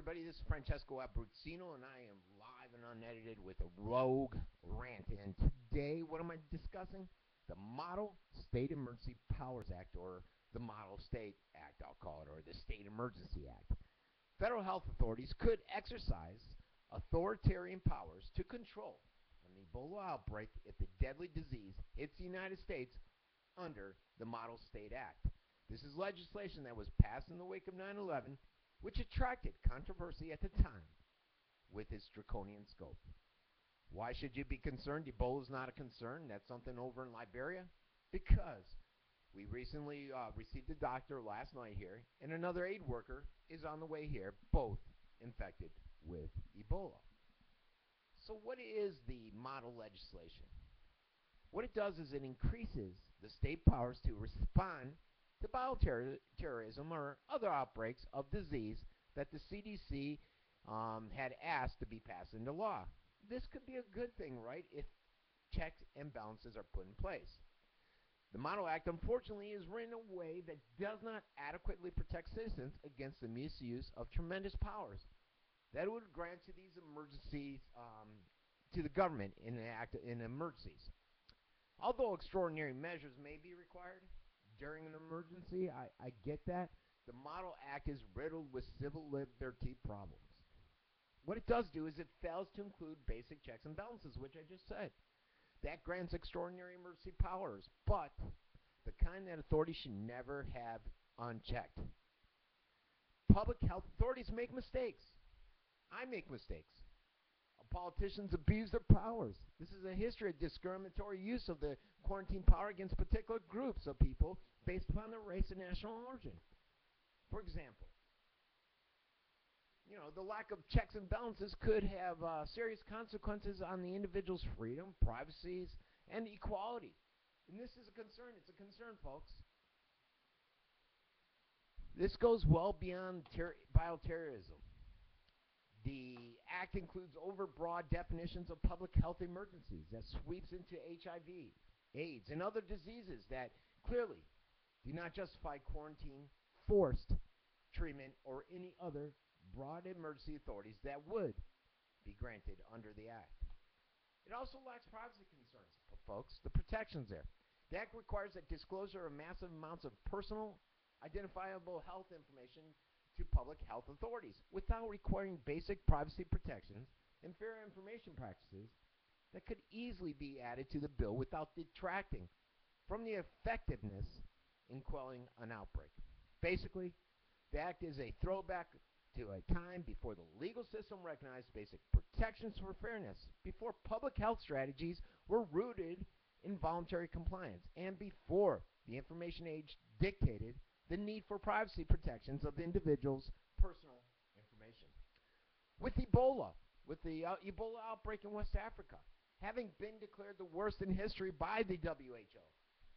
everybody, this is Francesco Abbruzzino, and I am live and unedited with a rogue rant. And today, what am I discussing? The Model State Emergency Powers Act, or the Model State Act, I'll call it, or the State Emergency Act. Federal health authorities could exercise authoritarian powers to control an Ebola outbreak if the deadly disease hits the United States under the Model State Act. This is legislation that was passed in the wake of 9/11, which attracted controversy at the time with its draconian scope. Why should you be concerned? Ebola is not a concern. That's something over in Liberia. Because we recently received a doctor last night here, and another aid worker is on the way here, both infected with Ebola. So what is the model legislation? What it does is it increases the state powers to respond to bioterrorism or other outbreaks of disease that the CDC had asked to be passed into law. This could be a good thing, right, if checks and balances are put in place. The Model Act, unfortunately, is written in a way that does not adequately protect citizens against the misuse of tremendous powers that it would grant to these emergencies, to the government in emergencies. Although extraordinary measures may be required during an emergency, I get that. The Model Act is riddled with civil liberty problems. What it does do is it fails to include basic checks and balances, which I just said. That grants extraordinary emergency powers, but the kind that authorities should never have unchecked. Public health authorities make mistakes. I make mistakes. Politicians abuse their powers. This is a history of discriminatory use of the quarantine power against particular groups of people based upon their race and national origin. For example, the lack of checks and balances could have serious consequences on the individual's freedom, privacy, and equality. And this is a concern. It's a concern, folks. This goes well beyond bioterrorism. The Act includes overbroad definitions of public health emergencies that sweeps into HIV, AIDS, and other diseases that clearly do not justify quarantine, forced treatment, or any other broad emergency authorities that would be granted under the Act. It also lacks privacy concerns, folks. The protections there. The Act requires that disclosure of massive amounts of personal, identifiable health information to public health authorities without requiring basic privacy protections and fair information practices that could easily be added to the bill without detracting from the effectiveness in quelling an outbreak. Basically, the Act is a throwback to a time before the legal system recognized basic protections for fairness, before public health strategies were rooted in voluntary compliance, and before the information age dictated the need for privacy protections of the individual's personal information. With the Ebola outbreak in West Africa, having been declared the worst in history by the WHO,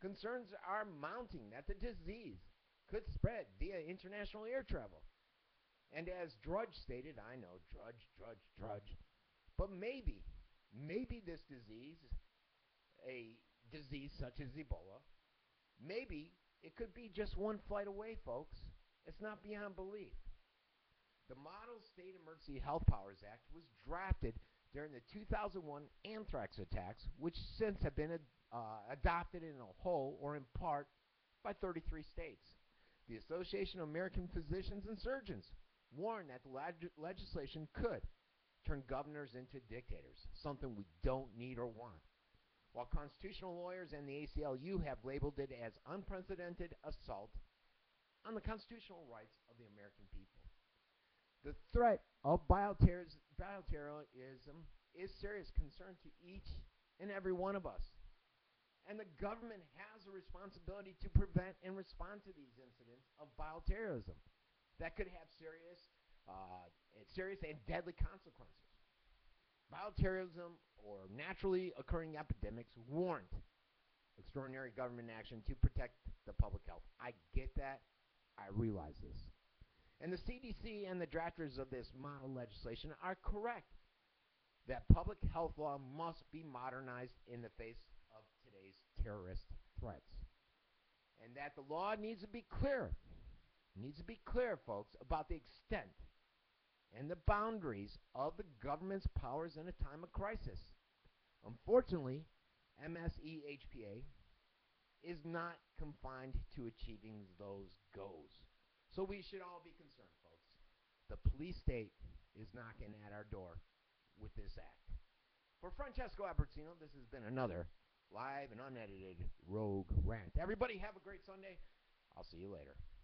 concerns are mounting that the disease could spread via international air travel. And as Drudge stated, I know, Drudge, but maybe this disease, a disease such as Ebola, maybe it could be just one flight away, folks. It's not beyond belief. The Model State Emergency Health Powers Act was drafted during the 2001 anthrax attacks, which since have been adopted in a whole or in part by 33 states. The Association of American Physicians and Surgeons warned that the legislation could turn governors into dictators, something we don't need or want, while constitutional lawyers and the ACLU have labeled it as unprecedented assault on the constitutional rights of the American people. The threat of bioterrorism is a serious concern to each and every one of us. And the government has a responsibility to prevent and respond to these incidents of bioterrorism that could have serious and deadly consequences. Bioterrorism or naturally occurring epidemics warrant extraordinary government action to protect the public health. I get that. I realize this. And the CDC and the drafters of this model legislation are correct that public health law must be modernized in the face of today's terrorist threats. And that the law needs to be clear, folks, about the extent and the boundaries of the government's powers in a time of crisis. Unfortunately, MSEHPA is not confined to achieving those goals. So we should all be concerned, folks. The police state is knocking at our door with this act. For Francesco Abbruzzino, this has been another live and unedited Rogue Rant. Everybody have a great Sunday. I'll see you later.